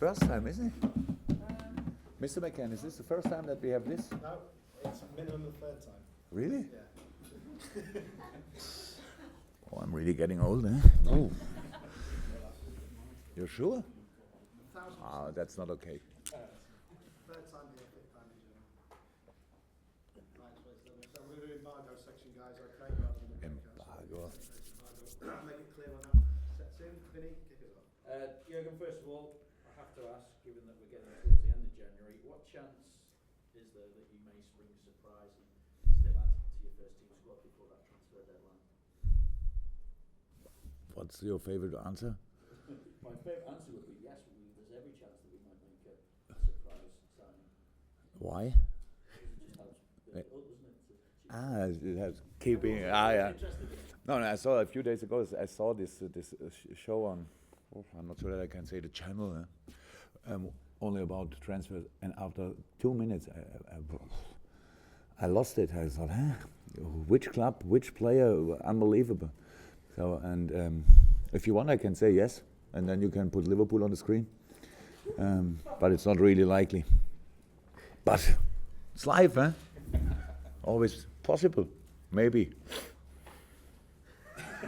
first time, isn't it? Mr. McCann, is this the first time that we have this? No, it's minimum the third time. Really? Yeah. Oh, I'm really getting old, eh? Oh. You're sure? Ah, that's not okay. Third time here, fifth time in Germany. Right, so we're doing embargo section, guys, okay? Rather than the Embargo. Make it clear when that sets in. Vinny, kick us off. Jurgen, first of all, I have to ask, given that we're getting towards the end of January, what chance is there that you may spring a surprise and still add to your first team squad before that transfer deadline? What's your favorite answer? My favourite answer would be yes, there's every chance that we might make a surprise signing. Why? It just helps build it up, doesn't it? It has keeping. Yeah. No, I saw a few days ago. I saw this show on. I'm not sure that I can say the channel. Only about transfers, and after 2 minutes, I lost it. I thought, which club, which player, unbelievable. So, and if you want, I can say yes, and then you can put Liverpool on the screen. But it's not really likely. But it's life, huh? Always possible, maybe.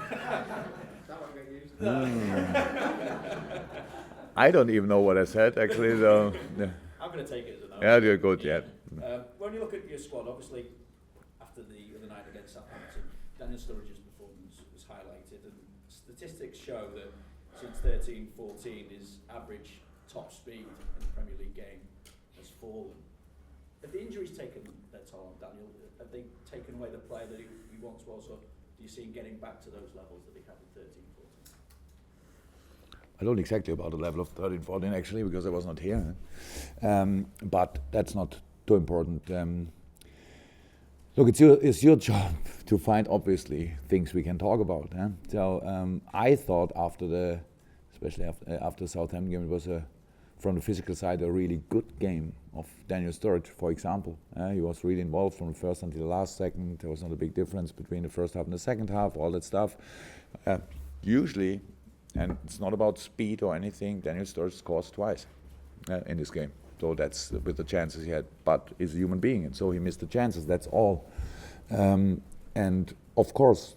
That won't get used. I don't even know what I said, actually. So, yeah. I'm going to take it as a no. Yeah, you're good, yeah. When you look at your squad, obviously, after the other night against Southampton, Daniel Sturridge's performance was highlighted, and statistics show that since 13-14, his average top speed in the Premier League game has fallen. Have the injuries taken their toll on Daniel? Have they taken away the player that he once was, or do you see him getting back to those levels that he had in 13-14? I don't exactly about the level of 13-14 actually, because I was not here. But that's not too important. Look, it's your job to find obviously things we can talk about. So I thought especially after the Southampton game, it was from the physical side a really good game of Daniel Sturridge, for example. He was really involved from the first until the last second. There was not a big difference between the first half and the second half, all that stuff. Usually, and it's not about speed or anything, Daniel Sturridge scores twice in this game. So that's with the chances he had, but he's a human being, and so he missed the chances, that's all. And of course,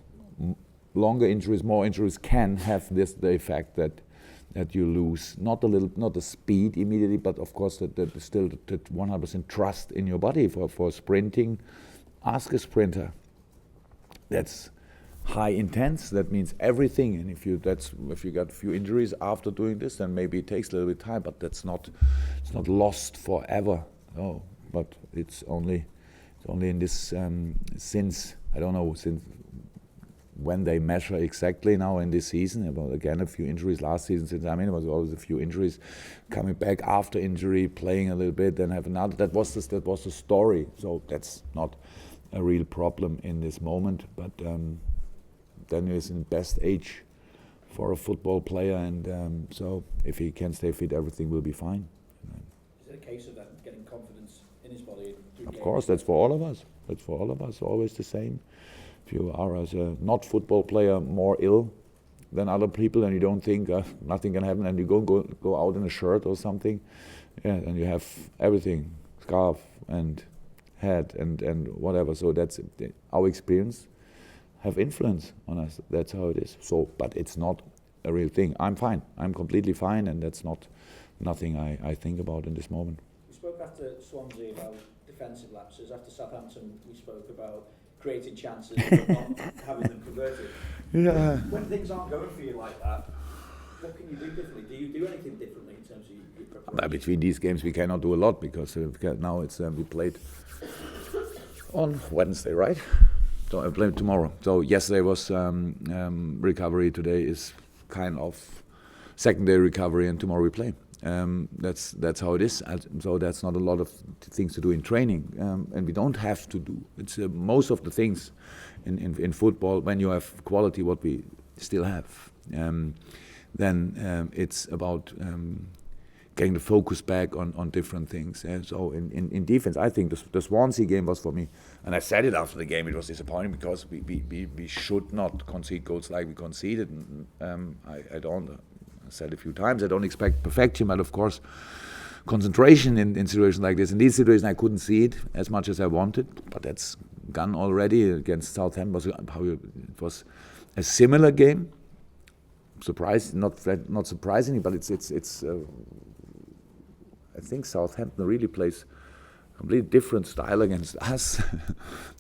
longer injuries, more injuries can have the effect that you lose not the speed immediately, but of course that still that 100% trust in your body for sprinting. Ask a sprinter. That's high intense. That means everything. And if you got a few injuries after doing this, then maybe it takes a little bit of time. But it's not lost forever. No, but it's only in this since I don't know since when they measure exactly now in this season. About again a few injuries last season. Since it was always a few injuries, coming back after injury, playing a little bit, then have another. That was the story. So that's not a real problem in this moment. But Daniel is in best age for a football player, and so if he can stay fit, everything will be fine. Is it a case of that getting confidence in his body? Of course, that's for all of us. That's for all of us. Always the same. If you are as a not football player more ill than other people, and you don't think nothing can happen, and you go out in a shirt or something, yeah, and you have everything, scarf and hat and whatever. So that's our experience. Have influence on us. That's how it is. So, but it's not a real thing. I'm fine. I'm completely fine, and that's nothing I think about in this moment. We spoke after Swansea about defensive lapses. After Southampton, we spoke about creating chances but not having them converted. Yeah. When things aren't going for you like that, what can you do differently? Do you do anything differently in terms of your preparation? Between these games, we cannot do a lot because now it's we played on Wednesday, right? So I play tomorrow. So yesterday was recovery. Today is kind of second day recovery, and tomorrow we play. That's how it is. So that's not a lot of things to do in training, and we don't have to do. It's most of the things in football. When you have quality, what we still have, then it's about getting the focus back on different things. So in defense, I think the Swansea game was for me, and I said it after the game, it was disappointing because we should not concede goals like we conceded. I don't said a few times, I don't expect perfection, but of course, concentration in situations like this. In these situations, I couldn't see it as much as I wanted, but that's gone already. Against Southampton, it was a similar game. Not surprisingly, but it's. I think Southampton really plays a completely different style against us.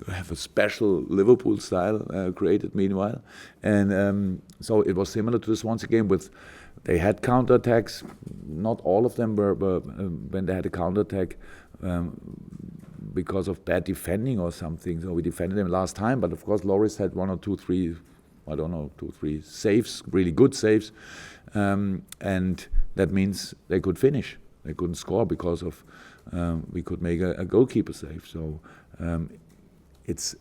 We have a special Liverpool style created meanwhile, and so it was similar to the Swansea game. They had counterattacks. Not all of them were when they had a counterattack because of bad defending or something. So we defended them last time, but of course Loris had 1 or 2, 3. I don't know, 2, 3 saves, really good saves, and that means they could finish. They couldn't score because of we could make a goalkeeper save. So it's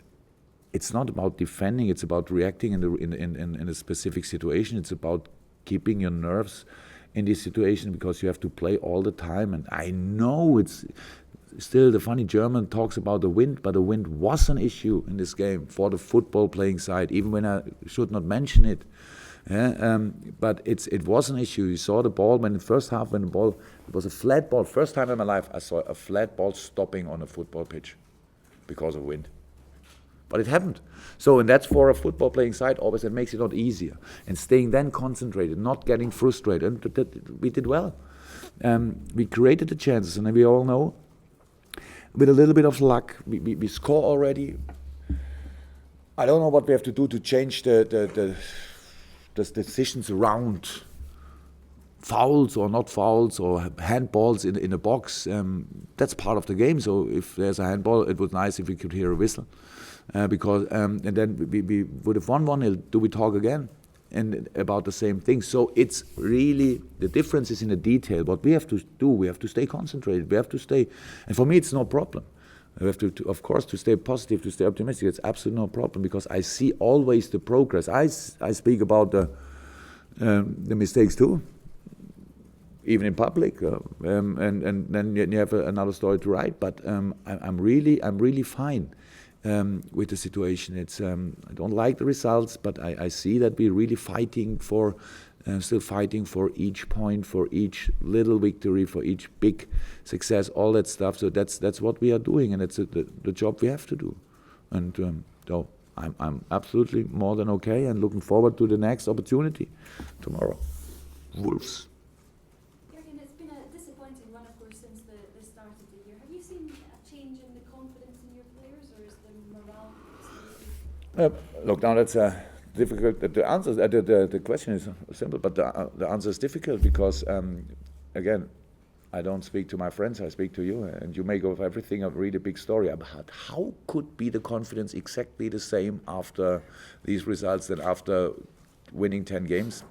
not about defending; it's about reacting in a specific situation. It's about keeping your nerves in this situation because you have to play all the time. And I know it's still the funny German talks about the wind, but the wind was an issue in this game for the football playing side, even when I should not mention it. But it was an issue. You saw the ball when in the first half, when the ball, it was a flat ball. First time in my life I saw a flat ball stopping on a football pitch because of wind. But it happened. So, and that's for a football playing side, always it makes it a lot easier. And staying then concentrated, not getting frustrated. And we did well. We created the chances, and we all know, with a little bit of luck, we score already. I don't know what we have to do to change the decisions around fouls or not fouls or handballs in the box. That's part of the game. So if there's a handball, it would be nice if we could hear a whistle. Because and then we would have won 1-0. Do we talk again? And about the same thing. So it's really, the difference is in the detail. What we have to do, we have to stay concentrated. We have to stay, and for me it's no problem. We have to of course, to stay positive, to stay optimistic. It's absolutely no problem because I see always the progress. I speak about the mistakes too, even in public, and then you have another story to write. But I'm really fine. With the situation, I don't like the results, but I see that we're really fighting still fighting for each point, for each little victory, for each big success, all that stuff. So that's what we are doing, and it's the job we have to do. And so I'm absolutely more than okay, and looking forward to the next opportunity tomorrow. Wolves. Jurgen, it's been a disappointing run, of course, since the start of the year. Have you seen a change in the confidence in your players, or is the morale still? Look, now that's difficult. The answer, the question is simple, but the answer is difficult because, again, I don't speak to my friends. I speak to you, and you make of everything a really big story. But how could be the confidence exactly the same after these results than after winning 10 games?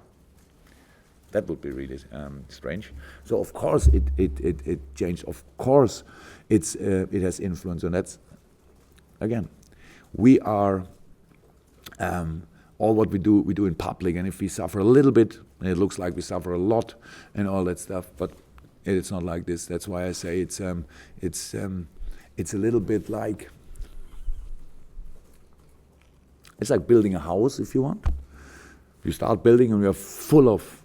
That would be really strange. So of course it changed. Of course it has influence, and that's, again, we are all what we do in public, and if we suffer a little bit, and it looks like we suffer a lot and all that stuff, but it's not like this. That's why I say it's a little bit like, it's like building a house, if you want. You start building and you're full of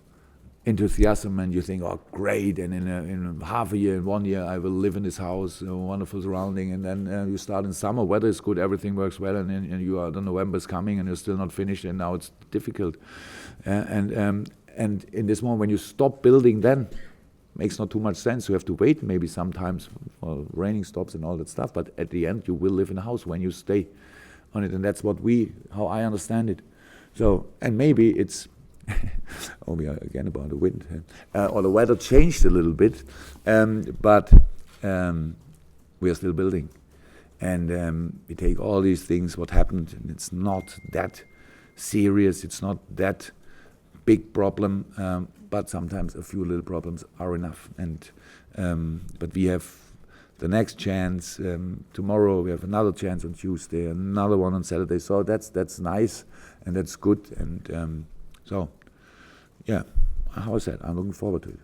enthusiasm, and you think, oh great, and in half a year, in 1 year, I will live in this house, wonderful surrounding, and then you start in summer, weather is good, everything works well, and the November is coming, and you're still not finished, and now it's difficult. And in this moment, when you stop building, then makes not too much sense. You have to wait maybe sometimes for raining stops and all that stuff, but at the end, you will live in a house when you stay on it, and that's how I understand it. So, and maybe it's, we are again about the wind, or the weather changed a little bit, but we are still building, and we take all these things, what happened, and it's not that serious, it's not that big problem, but sometimes a few little problems are enough, and but we have the next chance tomorrow, we have another chance on Tuesday, another one on Saturday, so that's nice, and that's good, and so, yeah, how I said, I'm looking forward to it.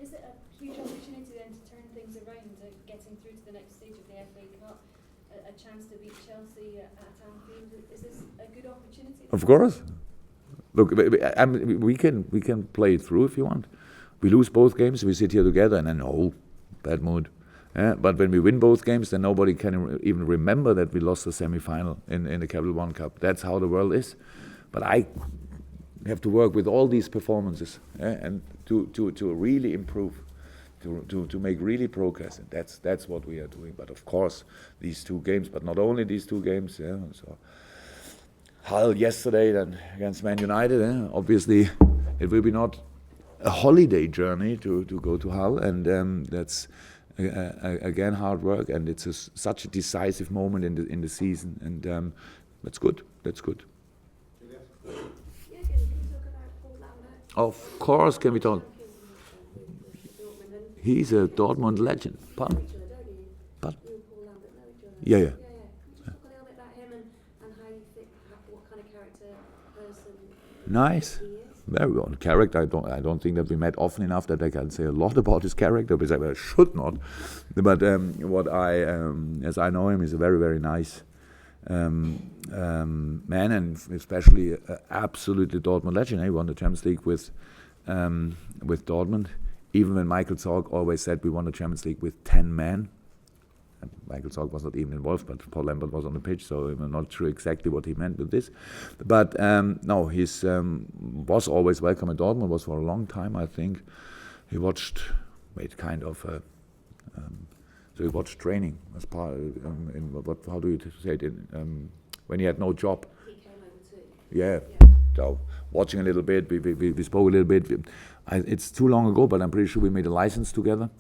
Is it a huge opportunity then to turn things around, getting through to the next stage of the FA Cup, a chance to beat Chelsea at Anfield? Is this a good opportunity? Of course. look, we can play it through if you want. We lose both games, we sit here together, and then bad mood. But when we win both games, then nobody can even remember that we lost the semi-final in the Capital One Cup. That's how the world is. But I have to work with all these performances and to really improve, to make really progress. And that's what we are doing. But of course, these two games, but not only these two games. So Hull yesterday then against Man United. Obviously, it will be not a holiday journey to go to Hull, and that's. Again, hard work, and it's such a decisive moment in the season, and that's good. That's good. Julia? Yeah, can you talk about Paul Lambert? Of course, can we talk? He's a Dortmund legend. Pardon? Each other, don't you? But You and Paul Lambert know each other. yeah. Can you talk a little bit about him and how you think, what kind of character, person Nice. he is? Very well. Character, I don't think that we met often enough that I can say a lot about his character, because I should not. But as I know him, he's a very, very nice man, and especially absolutely Dortmund legend. He won the Champions League with Dortmund. Even when Michael Zorc always said we won the Champions League with 10 men. And Michael Zorc was not even involved, but Paul Lambert was on the pitch, so I'm not sure exactly what he meant with this. But no, he was always welcome at Dortmund, was for a long time, I think. He made kind of so he watched training as part how do you say it, when he had no job. He came over too. Yeah. So watching a little bit, we spoke a little bit. It's too long ago, but I'm pretty sure we made a license together.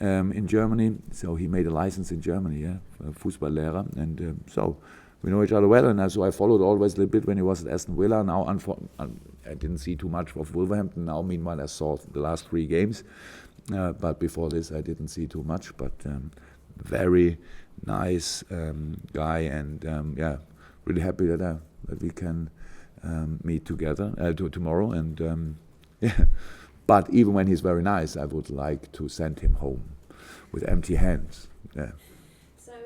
In Germany, so he made a license in Germany, Fußballlehrer, and so we know each other well. And so I followed always a little bit when he was at Aston Villa. Now, I didn't see too much of Wolverhampton. Now, meanwhile, I saw the last 3 games, but before this, I didn't see too much. But very nice guy, and really happy that we can meet together tomorrow. And But even when he's very nice, I would like to send him home with empty hands. Yeah. So, I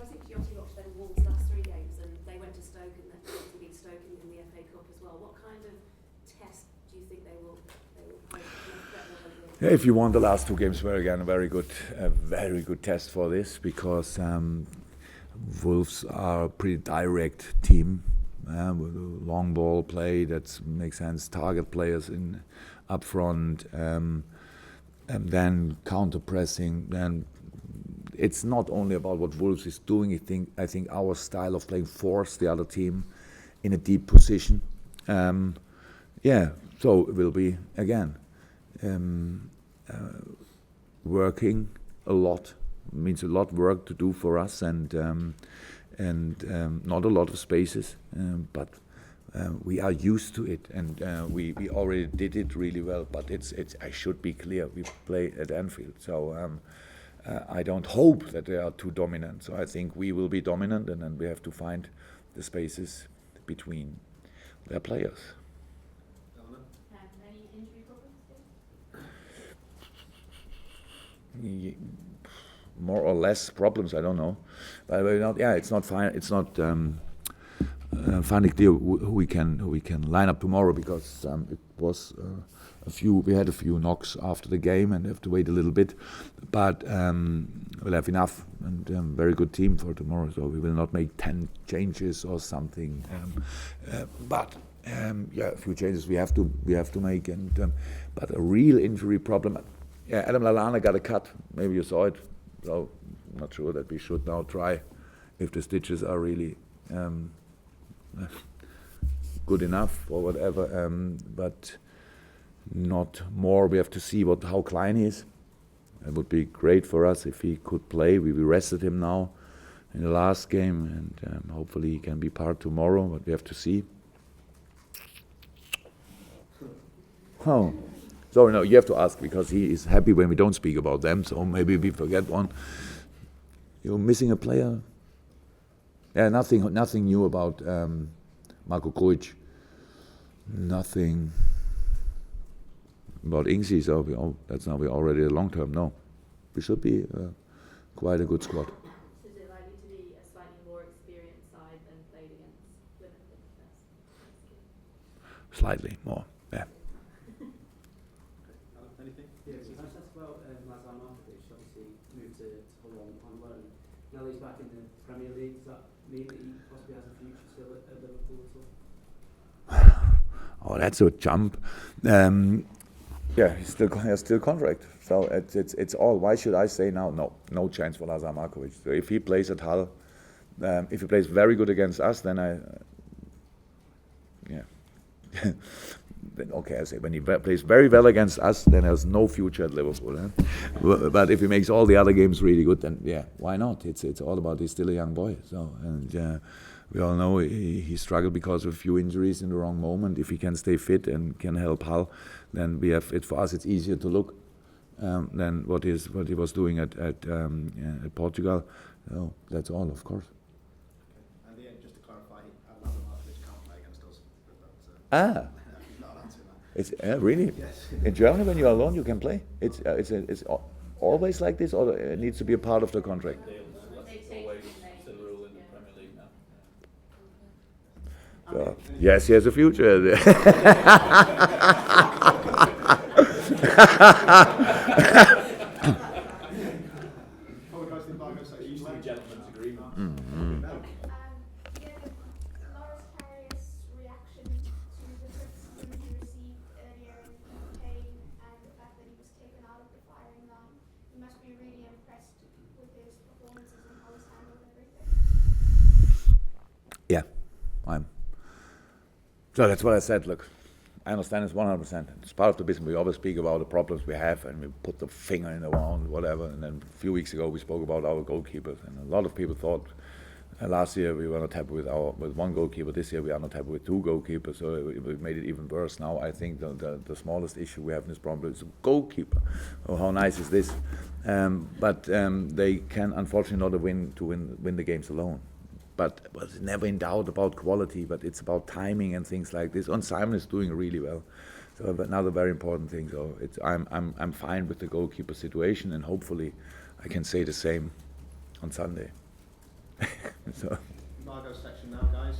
think you obviously watched their Wolves' last 3 games, and they went to Stoke and they beat Stoke in the FA Cup as well. What kind of test do you think they will If you want, the last 2 games were again a very good test for this, because Wolves are a pretty direct team with a long ball play that makes sense, target players up front, and then counter pressing. Then it's not only about what Wolves is doing. I think our style of playing forced the other team in a deep position. So it will be again working a lot. It means a lot of work to do for us, and not a lot of spaces, but. We are used to it, and we already did it really well. But I should be clear, we play at Anfield, so I don't hope that they are too dominant. So I think we will be dominant, and then we have to find the spaces between their players. Any injury problems? More or less problems, I don't know. But it's not fine. It's not. Finding clear who we can line up tomorrow, because it was we had a few knocks after the game and have to wait a little bit, but we'll have enough, and very good team for tomorrow, so we will not make 10 changes or something, but a few changes we have to make, and but a real injury problem. Adam Lallana got a cut, maybe you saw it, so I'm not sure that we should now try if the stitches are really good enough or whatever, but not more. We have to see how Klein is. It would be great for us if he could play. We rested him now in the last game, and hopefully he can be part tomorrow, but we have to see. Oh, sorry, no, you have to ask, because he is happy when we don't speak about them, so maybe we forget one. You're missing a player? Yeah, nothing new about Marko Grujic. Nothing about Ingsi, so we're already a long term. No, we should be quite a good squad. Is it likely to be a slightly more experienced side than played against Liverpool? slightly more. Yeah. Anything? Yeah, so can I just ask about Lazar Markovic, obviously moved to Hull on loan. Now that he's back in the Premier League, does that mean that he possibly has a future still at Liverpool at all? Oh, that's a jump. Yeah, he's still contract. So it's all. Why should I say now? No chance for Lazar Markovic. So if he plays at Hull, if he plays very good against us, then yeah. Then okay, I say when he plays very well against us, then there's no future at Liverpool. But if he makes all the other games really good, then yeah, why not? It's all about he's still a young boy. So and we all know he struggled because of a few injuries in the wrong moment. If he can stay fit and can help Hull, then we have it for us. It's easier to look than what he was doing at Portugal. So that's all, of course. And just to clarify, Lazar Markovic can't play against us. He's not allowed to. It's really Yes. in Germany when you're alone you can play. It's always like this, or it needs to be a part of the contract. That's always still a rule in the Premier League now. So, yes, he has a future. Before we go to the embargo section, It used to be gentlemen's agreement. Loris Karius' reaction to the criticism he received earlier in campaign and the fact that he was taken out of the firing line. You must be really impressed with his performances and how he's handled everything. Yeah, so that's what I said. Look, I understand it's 100%. It's part of the business. We always speak about the problems we have, and we put the finger in the wound, whatever. And then a few weeks ago, we spoke about our goalkeepers, and a lot of people thought last year we were not happy with one goalkeeper. This year we are not happy with two goalkeepers, so we made it even worse. Now I think the smallest issue we have in this problem is a goalkeeper. Oh, how nice is this? But they can unfortunately not win the games alone. But it's never in doubt about quality, but it's about timing and things like this. And Simon is doing really well. So another very important thing. So I'm fine with the goalkeeper situation, and hopefully I can say the same on Sunday. So. embargo section now, guys.